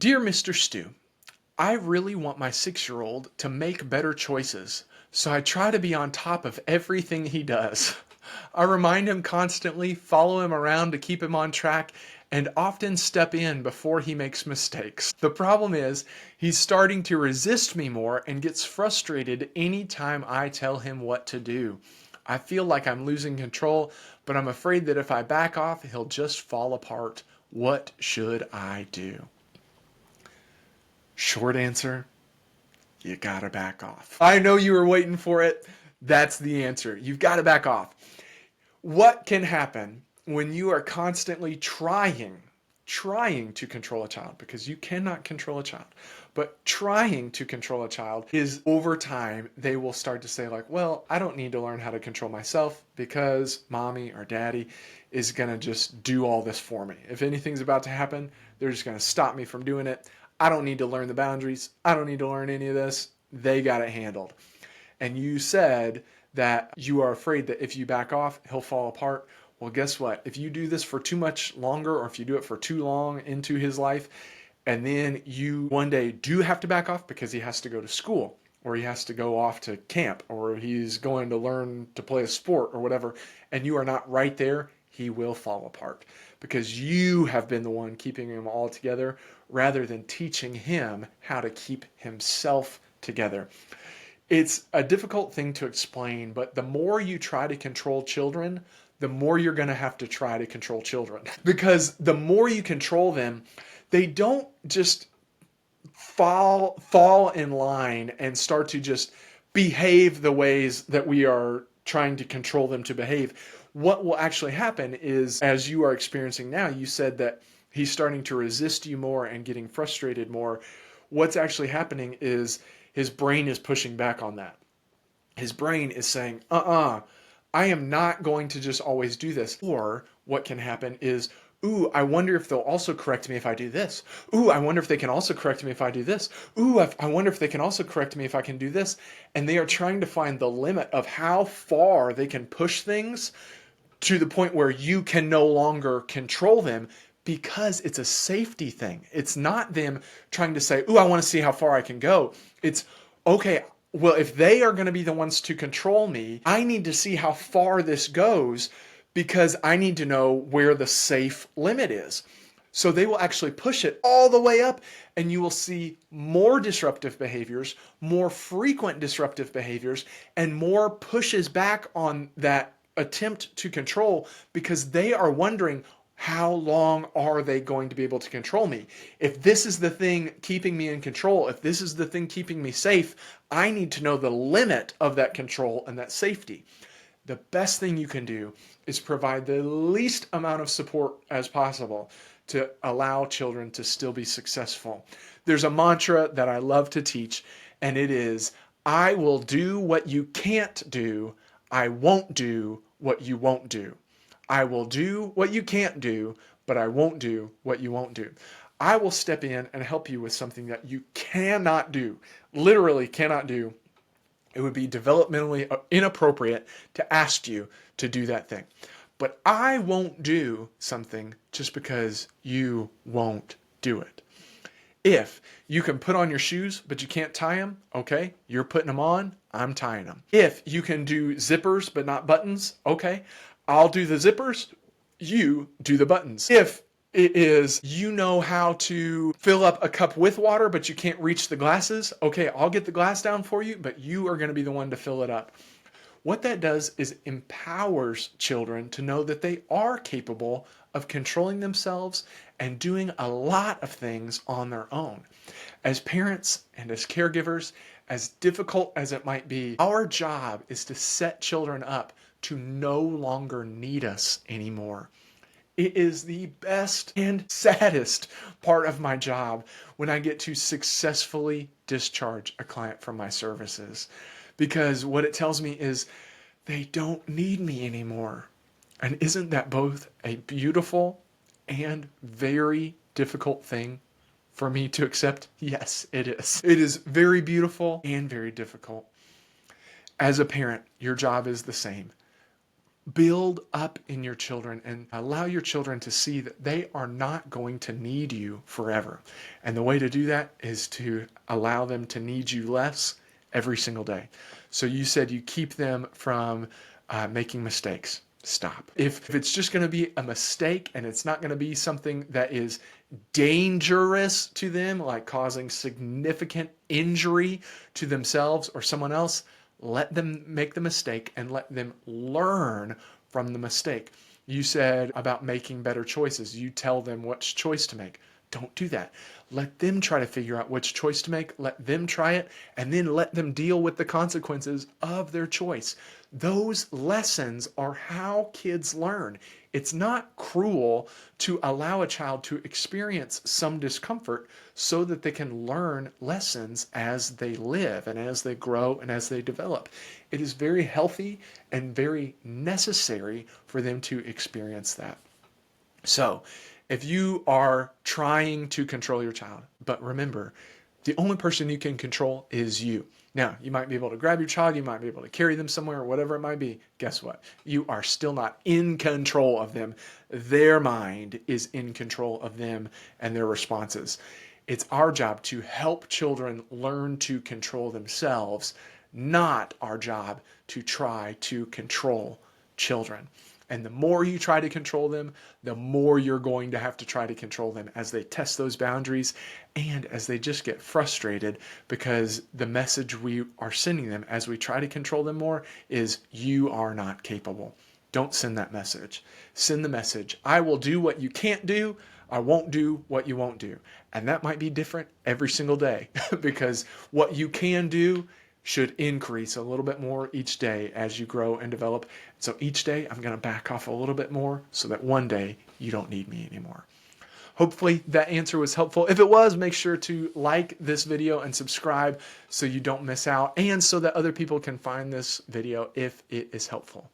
Dear Mr. Stew, I really want my 6-year-old to make better choices, so I try to be on top of everything he does. I remind him constantly, follow him around to keep him on track, and often step in before he makes mistakes. The problem is, he's starting to resist me more and gets frustrated anytime I tell him what to do. I feel like I'm losing control, but I'm afraid that if I back off, he'll just fall apart. What should I do? Short answer, you gotta back off. I know you were waiting for it. That's the answer. You've got to back off. What can happen when you are constantly trying to control a child, because you cannot control a child, but trying to control a child is over time, they will start to say like, well, I don't need to learn how to control myself because mommy or daddy is going to just do all this for me. If anything's about to happen, they're just going to stop me from doing it. I don't need to learn the boundaries. I don't need to learn any of this. They got it handled. And you said that you are afraid that if you back off, he'll fall apart. Well, guess what? If you do this for too much longer, or if you do it for too long into his life, and then you one day do have to back off because he has to go to school, or he has to go off to camp, or he's going to learn to play a sport or whatever, and you are not right there, he will fall apart because you have been the one keeping him all together rather than teaching him how to keep himself together. It's a difficult thing to explain, but the more you try to control children, the more you're going to have to try to control children. Because the more you control them, they don't just fall in line and start to just behave the ways that we are trying to control them to behave. What will actually happen is, as you are experiencing now, you said that he's starting to resist you more and getting frustrated more. What's actually happening is his brain is pushing back on that. His brain is saying, I am not going to just always do this. Or what can happen is, ooh, I wonder if they'll also correct me if I do this. Ooh, I wonder if they can also correct me if I do this. Ooh, I wonder if they can also correct me if I can do this. And they are trying to find the limit of how far they can push things to the point where you can no longer control them, because it's a safety thing. It's not them trying to say, ooh, I want to see how far I can go. It's, okay, well, if they are going to be the ones to control me, I need to see how far this goes because I need to know where the safe limit is. So they will actually push it all the way up, and you will see more disruptive behaviors, more frequent disruptive behaviors, and more pushes back on that attempt to control, because they are wondering, how long are they going to be able to control me? If this is the thing keeping me in control, if this is the thing keeping me safe, I need to know the limit of that control and that safety. The best thing you can do is provide the least amount of support as possible to allow children to still be successful. There's a mantra that I love to teach, and it is, I will do what you can't do. I won't do what you won't do. I will do what you can't do, but I won't do what you won't do. I will step in and help you with something that you cannot do, literally cannot do. It would be developmentally inappropriate to ask you to do that thing. But I won't do something just because you won't do it. If you can put on your shoes, but you can't tie them, okay, you're putting them on, I'm tying them. If you can do zippers, but not buttons, okay, I'll do the zippers, you do the buttons. If it is, you know how to fill up a cup with water, but you can't reach the glasses, okay, I'll get the glass down for you, but you are going to be the one to fill it up. What that does is empowers children to know that they are capable of controlling themselves and doing a lot of things on their own. As parents and as caregivers, as difficult as it might be, our job is to set children up to no longer need us anymore. It is the best and saddest part of my job when I get to successfully discharge a client from my services, because what it tells me is they don't need me anymore. And isn't that both a beautiful and very difficult thing for me to accept? Yes, it is. It is very beautiful and very difficult. As a parent, your job is the same. Build up in your children and allow your children to see that they are not going to need you forever. And the way to do that is to allow them to need you less every single day. So you said you keep them from making mistakes. Stop. If it's just going to be a mistake and it's not going to be something that is dangerous to them, like causing significant injury to themselves or someone else, let them make the mistake and let them learn from the mistake. You said about making better choices. You tell them which choice to make. Don't do that. Let them try to figure out which choice to make. Let them try it, and then let them deal with the consequences of their choice. Those lessons are how kids learn. It's not cruel to allow a child to experience some discomfort so that they can learn lessons as they live and as they grow and as they develop. It is very healthy and very necessary for them to experience that. So, if you are trying to control your child, but remember, the only person you can control is you. Now, you might be able to grab your child, you might be able to carry them somewhere, or whatever it might be. Guess what? You are still not in control of them. Their mind is in control of them and their responses. It's our job to help children learn to control themselves, not our job to try to control children. And the more you try to control them, the more you're going to have to try to control them as they test those boundaries and as they just get frustrated because the message we are sending them as we try to control them more is you are not capable. Don't send that message. Send the message, I will do what you can't do. I won't do what you won't do. And that might be different every single day because what you can do should increase a little bit more each day as you grow and develop. So each day I'm going to back off a little bit more so that one day you don't need me anymore. Hopefully that answer was helpful. If it was, make sure to like this video and subscribe so you don't miss out and so that other people can find this video if it is helpful.